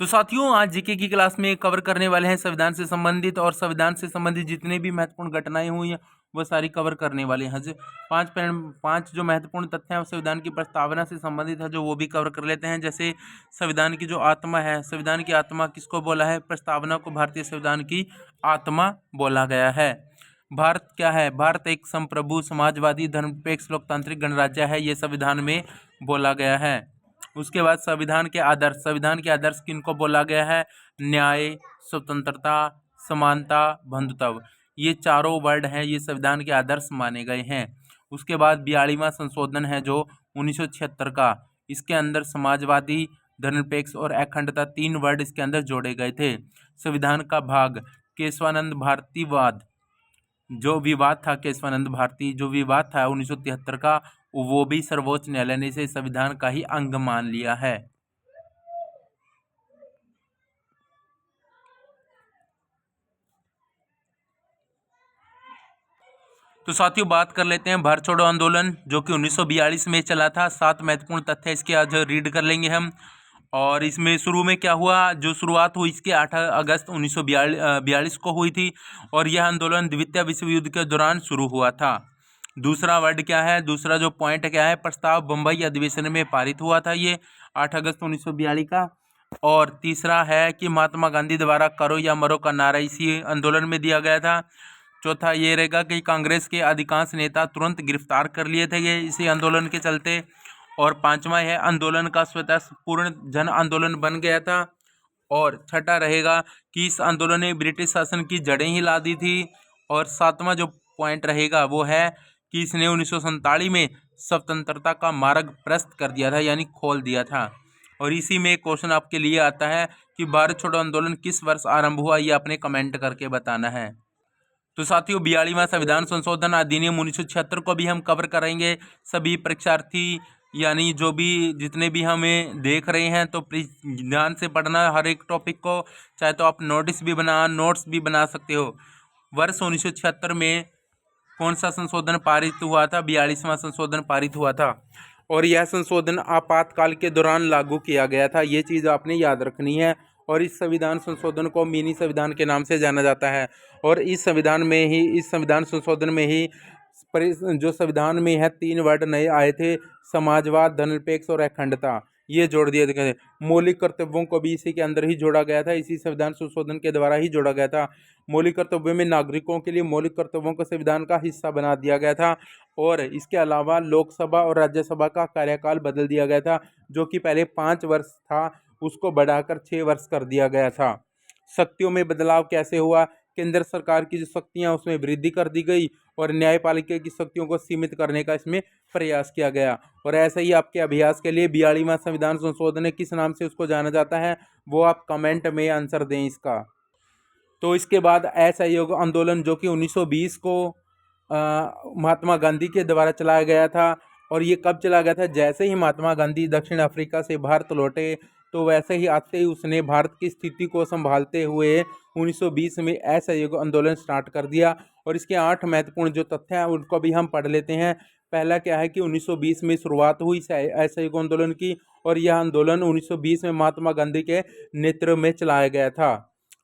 तो साथियों आज जीके की क्लास में कवर करने वाले हैं संविधान से संबंधित और संविधान से संबंधित जितने भी महत्वपूर्ण घटनाएं हुई हैं वो सारी कवर करने वाले हैं। पांच जो महत्वपूर्ण तथ्य हैं संविधान की प्रस्तावना से संबंधित है जो वो भी कवर कर लेते हैं। जैसे संविधान की जो आत्मा है, संविधान की आत्मा किसको बोला है? प्रस्तावना को भारतीय संविधान की आत्मा बोला गया है। भारत क्या है? भारत एक संप्रभु समाजवादी धर्मनिरपेक्ष लोकतांत्रिक गणराज्य है, ये संविधान में बोला गया है। उसके बाद संविधान के आदर्श किनको बोला गया है? न्याय, स्वतंत्रता, समानता, बंधुत्व, ये चारों वर्ड हैं, ये संविधान के आदर्श माने गए हैं। उसके बाद 42वां संशोधन है जो 1976 का, इसके अंदर समाजवादी, धर्मनिरपेक्ष और अखंडता 3 वर्ड इसके अंदर जोड़े गए थे। संविधान का भाग केशवानंद भारतीवाद, जो विवाद था केशवानंद भारती जो विवाद था 1973 का, वो भी सर्वोच्च न्यायालय ने इसे संविधान का ही अंग मान लिया है। तो साथियों बात कर लेते हैं भारत छोड़ो आंदोलन जो कि 1942 में चला था। 7 महत्वपूर्ण तथ्य इसके आज रीड कर लेंगे हम। और इसमें शुरू में क्या हुआ? जो शुरुआत हुई इसके 8 अगस्त 1942 को हुई थी और यह आंदोलन द्वितीय विश्व युद्ध के दौरान शुरू हुआ था। दूसरा वर्ड क्या है? दूसरा जो पॉइंट क्या है? प्रस्ताव बम्बई अधिवेशन में पारित हुआ था ये 8 अगस्त 1942 का। और तीसरा है कि महात्मा गांधी द्वारा करो या मरो का नारा इसी आंदोलन में दिया गया था। चौथा ये रहेगा कि कांग्रेस के अधिकांश नेता तुरंत गिरफ्तार कर लिए थे ये इसी आंदोलन के चलते। और पांचवा है आंदोलन का स्वतः पूर्ण जन आंदोलन बन गया था। और छठा रहेगा कि इस आंदोलन ने ब्रिटिश शासन की जड़ें हिला दी थी। और सातवां जो पॉइंट रहेगा वो है कि इसने 1947 में स्वतंत्रता का मार्ग प्रशस्त कर दिया था, यानी खोल दिया था। और इसी में क्वेश्चन आपके लिए आता है कि भारत छोड़ो आंदोलन किस वर्ष आरंभ हुआ, ये आपने कमेंट करके बताना है। तो साथियों 42वां संविधान संशोधन अधिनियम 1976 को भी हम कवर करेंगे। सभी परीक्षार्थी यानी जो भी जितने भी हमें देख रहे हैं तो प्लीज ध्यान से पढ़ना हर एक टॉपिक को, चाहे तो आप नोट्स भी बना सकते हो। वर्ष 1976 में कौन सा संशोधन पारित हुआ था? 42वां संशोधन पारित हुआ था और यह संशोधन आपातकाल के दौरान लागू किया गया था, ये चीज़ आपने याद रखनी है। और इस संविधान संशोधन को मिनी संविधान के नाम से जाना जाता है। और इस संविधान संशोधन में ही जो संविधान में है 3 वर्ड नए आए थे, समाजवाद, धर्मनिरपेक्ष और अखंडता, ये जोड़ दिए गए थे। मौलिक कर्तव्यों को भी इसी के अंदर ही जोड़ा गया था, इसी संविधान संशोधन के द्वारा ही जोड़ा गया था। मौलिक कर्तव्यों में नागरिकों के लिए मौलिक कर्तव्यों को संविधान का हिस्सा बना दिया गया था। और इसके अलावा लोकसभा और राज्यसभा का कार्यकाल बदल दिया गया था, जो कि पहले 5 वर्ष था उसको बढ़ाकर 6 वर्ष कर दिया गया था। शक्तियों में बदलाव कैसे हुआ? केंद्र सरकार की जो शक्तियां उसमें वृद्धि कर दी गई और न्यायपालिका की शक्तियों को सीमित करने का इसमें प्रयास किया गया। और ऐसे ही आपके अभ्यास के लिए 42वां संविधान संशोधन किस नाम से उसको जाना जाता है वो आप कमेंट में आंसर दें इसका। तो इसके बाद असहयोग आंदोलन जो कि 1920 को महात्मा गांधी के द्वारा चलाया गया था। और ये कब चला गया था? जैसे ही महात्मा गांधी दक्षिण अफ्रीका से भारत लौटे तो वैसे ही आते ही उसने भारत की स्थिति को संभालते हुए 1920 में असहयोग आंदोलन स्टार्ट कर दिया। और इसके 8 महत्वपूर्ण जो तथ्य हैं उनको भी हम पढ़ लेते हैं। पहला क्या है कि 1920 में शुरुआत हुई असहयोग आंदोलन की और यह आंदोलन 1920 में महात्मा गांधी के नेतृत्व में चलाया गया था।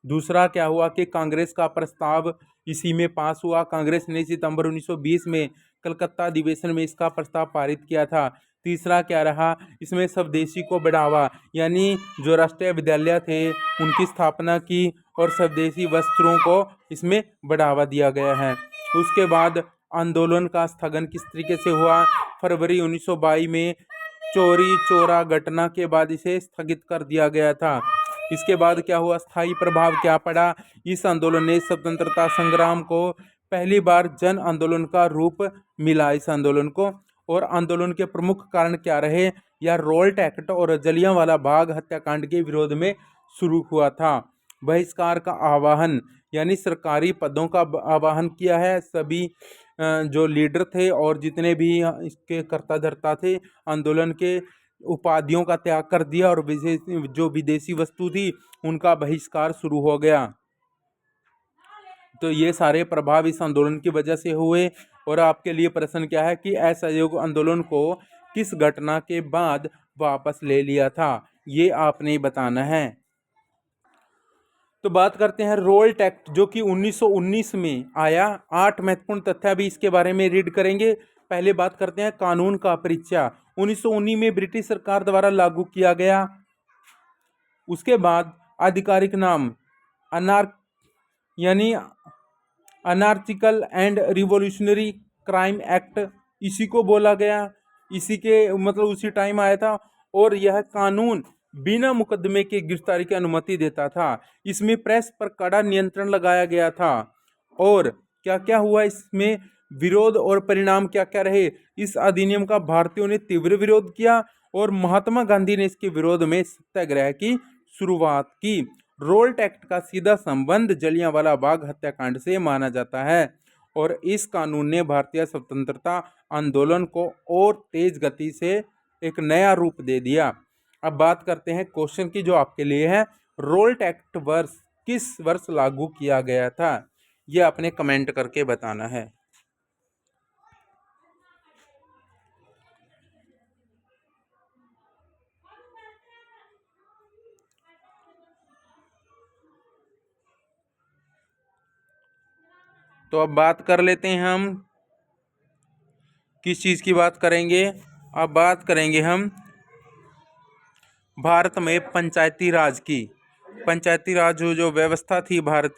दूसरा क्या हुआ कि कांग्रेस का प्रस्ताव इसी में पास हुआ। कांग्रेस ने सितंबर 1920 में कलकत्ता अधिवेशन में इसका प्रस्ताव पारित किया था। तीसरा क्या रहा? इसमें स्वदेशी को बढ़ावा, यानी जो राष्ट्रीय विद्यालय थे उनकी स्थापना की और स्वदेशी वस्त्रों को इसमें बढ़ावा दिया गया है। उसके बाद आंदोलन का स्थगन किस तरीके से हुआ? फरवरी 1922 में चोरी चौरा घटना के बाद इसे स्थगित कर दिया गया था। इसके बाद क्या हुआ? स्थायी प्रभाव क्या पड़ा? इस आंदोलन ने स्वतंत्रता संग्राम को पहली बार जन आंदोलन का रूप मिला इस आंदोलन को। और आंदोलन के प्रमुख कारण क्या रहे? यह रोल्ट एक्ट और जलियांवाला बाग हत्याकांड के विरोध में शुरू हुआ था। बहिष्कार का आह्वान, यानी सरकारी पदों का आह्वान किया है। सभी जो लीडर थे और जितने भी इसके कर्ता धर्ता थे आंदोलन के, उपाधियों का त्याग कर दिया और जो विदेशी वस्तु थी उनका बहिष्कार शुरू हो गया। तो ये सारे प्रभाव इस आंदोलन की वजह से हुए। और आपके लिए प्रश्न क्या है कि असहयोग आंदोलन को किस घटना के बाद वापस ले लिया था, ये आपने बताना है। तो बात करते हैं रोल्ट एक्ट जो कि 1919 में आया। 8 महत्वपूर्ण तथ्य भी इसके बारे में रीड करेंगे। पहले बात करते हैं कानून का परिचय। 1919 में ब्रिटिश सरकार द्वारा लागू किया गया। उसके बाद आधिकारिक नाम अनार यानी अनार्चिकल एंड रिवॉल्यूशनरी क्राइम एक्ट, इसी को बोला गया। इसी के मतलब उसी टाइम आया था। और यह कानून बिना मुकदमे के गिरफ्तारी की अनुमति देता था। इसमें प्रेस पर कड़ा नियंत्रण लगाया गया था। और क्या क्या हुआ इसमें, विरोध और परिणाम क्या क्या रहे। इस अधिनियम का भारतीयों ने तीव्र विरोध किया और महात्मा गांधी ने इसके विरोध में सत्याग्रह की शुरुआत की। रोल्ट एक्ट का सीधा संबंध जलियांवाला बाग हत्याकांड से माना जाता है और इस कानून ने भारतीय स्वतंत्रता आंदोलन को और तेज गति से एक नया रूप दे दिया। अब बात करते हैं क्वेश्चन की जो आपके लिए है, रोल्ट एक्ट किस वर्ष लागू किया गया था, यह आपने कमेंट करके बताना है। तो अब बात कर लेते हैं हम किस चीज़ की बात करेंगे। अब बात करेंगे हम भारत में पंचायती राज की। पंचायती राज जो व्यवस्था थी भारत